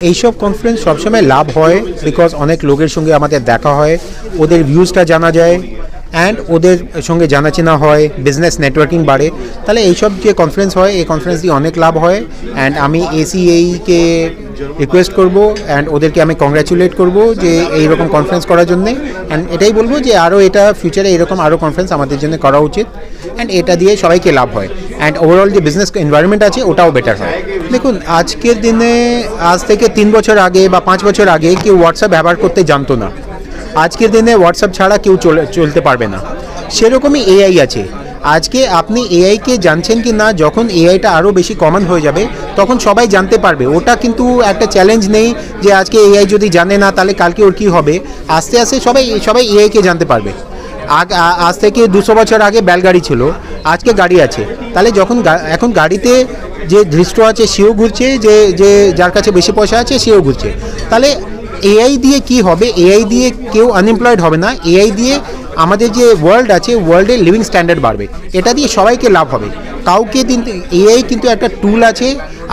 এইসব কনফারেন্স সবসময় লাভ হয় বিকজ অনেক লোকের সঙ্গে আমাদের দেখা হয়, ওদের ভিউজটা জানা যায় অ্যান্ড ওদের সঙ্গে জানাচেনা হয়, বিজনেস নেটওয়ার্কিং বাড়ে। তাহলে এইসব যে কনফারেন্স হয় এই কনফারেন্স দিয়ে অনেক লাভ হয় অ্যান্ড আমি ACAE-কে রিকোয়েস্ট করবো অ্যান্ড ওদেরকে আমি কংগ্র্যাচুলেট করবো যে এইরকম কনফারেন্স করার জন্যে। অ্যান্ড এটাই বলবো যে আরও এটা ফিউচারে এরকম আরও কনফারেন্স আমাদের জন্য করা উচিত অ্যান্ড এটা দিয়ে সবাইকে লাভ হয় অ্যান্ড ওভারঅল যে বিজনেস এনভায়রনমেন্ট আছে ওটাও বেটার হয়। দেখুন, আজকের দিনে আজ থেকে 3 বছর আগে বা 5 বছর আগে কেউ হোয়াটসঅ্যাপ ব্যবহার করতে জানতো না। আজকের দিনে হোয়াটসঅ্যাপ ছাড়া কেউ চলতে পারবে না। সেরকমই AI আছে। আজকে আপনি এআইকে জানছেন কি না, যখন এআইটা আরও বেশি কমন হয়ে যাবে তখন সবাই জানতে পারবে। ওটা কিন্তু একটা চ্যালেঞ্জ নেই যে আজকে এআই যদি জানে না তাহলে কালকে ওর কী হবে। আস্তে আস্তে সবাই এআইকে জানতে পারবে। আজ থেকে 200 বছর আগে ব্যালগাড়ি ছিল, আজকে গাড়ি আছে। তাহলে এখন গাড়িতে যে দৃষ্ট আছে সেও ঘুরছে, যে যার কাছে বেশি পয়সা আছে সেও ঘুরছে। তাহলে এআই দিয়ে কি হবে? এআই দিয়ে কেউ আনএমপ্লয়েড হবে না। এআই দিয়ে আমাদের যে ওয়ার্ল্ড আছে, ওয়ার্ল্ডের লিভিং স্ট্যান্ডার্ড বাড়বে। এটা দিয়ে সবাইকে লাভ হবে। এআই কিন্তু একটা টুল আছে।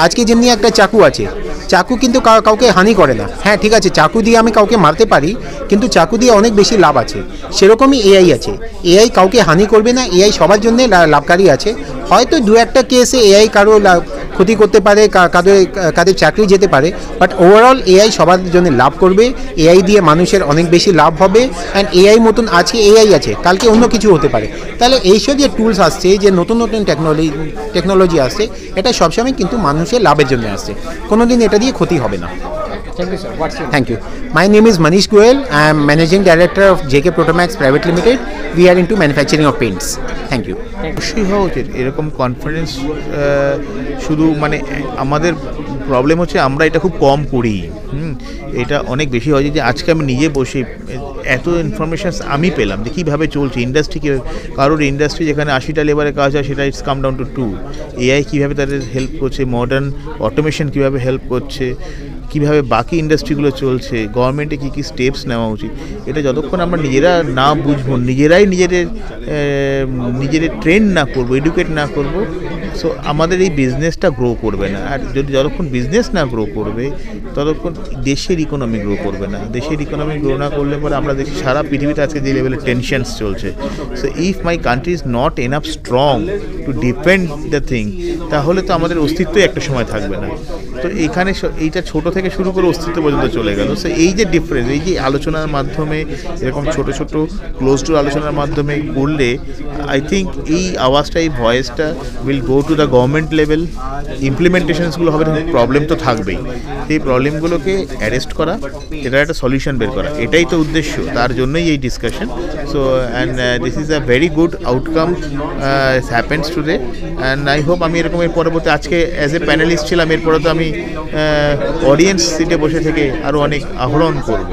আজকে যেমনি একটা চাকু আছে, চাকু কিন্তু কাউকে হানি করে না। হ্যাঁ ঠিক আছে, চাকু দিয়ে আমি কাউকে মারতে পারি, কিন্তু চাকু দিয়ে অনেক বেশি লাভ আছে। সেরকমই এআই আছে। এআই কাউকে হানি করবে না, এআই সবার জন্য লাভকারী আছে। হয়তো 2-1টা কেসে এআই কারো ক্ষতি করতে পারে, কাদের চাকরি যেতে পারে, বাট ওভারঅল এআই সবার জন্য লাভ করবে। এআই দিয়ে মানুষের অনেক বেশি লাভ হবে অ্যান্ড এআই মতন আজকে এআই আছে, কালকে অন্য কিছু হতে পারে। তাহলে এইসব যে টুলস আসছে, যে নতুন নতুন টেকনোলজি আসছে, এটা সবসময় কিন্তু মানুষের লাভের জন্য আসছে। কোনোদিন এটা দিয়ে ক্ষতি হবে না। Thank you, sir. What's your name? Thank you. My name is Manish Goyal. I am Managing Director of JK Protomax Private Limited. We are into manufacturing of paints. Thank you. অবশ্যই হওয়া উচিত এরকম কনফারেন্স। শুধু মানে আমাদের problem হচ্ছে আমরা এটা খুব কম করি। এটা অনেক বেশি হয় যে আজকে আমি নিজে বসে এত ইনফরমেশানস আমি পেলাম যে কীভাবে চলছে ইন্ডাস্ট্রি, কীভাবে কারোর ইন্ডাস্ট্রি যেখানে 80টা লেবারের কাজ হয় সেটা it's come down to 2। AI কীভাবে তাদের হেল্প করছে, মডার্ন অটোমেশন কীভাবে হেল্প করছে, কীভাবে বাকি ইন্ডাস্ট্রিগুলো চলছে, গভর্নমেন্টে কী কী স্টেপস নেওয়া উচিত। এটা যতক্ষণ আমরা নিজেরা না বুঝবো, নিজেরাই নিজেদের ট্রেন না করবো, এডুকেট না করবো, সো আমাদের এই বিজনেসটা গ্রো করবে না। আর যতক্ষণ বিজনেস না গ্রো করবে ততক্ষণ দেশের ইকোনমি গ্রো করবে না। দেশের ইকোনমি গ্রো না করলে পরে আমরা দেখি সারা পৃথিবীতে আজকে যে লেভেলের টেনশনস চলছে, so if my country is not enough strong to defend the thing, তাহলে তো আমাদের অস্তিত্বই একটা সময় থাকবে না। তো এইখানে এইটা ছোটো থেকে শুরু করে অস্তিত্ব পর্যন্ত চলে গেল। সো এই যে ডিফারেন্স, এই যে আলোচনার মাধ্যমে এরকম ছোটো ছোটো ক্লোজ টু আলোচনার মাধ্যমে করলে আই থিঙ্ক এই আওয়াজটা, এই ভয়েসটা will go to the government level. ইমপ্লিমেন্টেশনসগুলো হবে, প্রবলেম তো থাকবেই, সেই প্রবলেমগুলোকে অ্যারেস্ট করা, এটার একটা সলিউশন বের করা, এটাই তো উদ্দেশ্য। তার জন্যই এই discussion. So and this is a very good outcome happens today and I hope আমি এরকম এর পরবর্তী, আজকে অ্যাজ এ প্যানেলিস্ট ছিলাম, এরপরে তো আমি অডিয়েন্স সিটে বসে থেকে আরও অনেক আহরণ করব।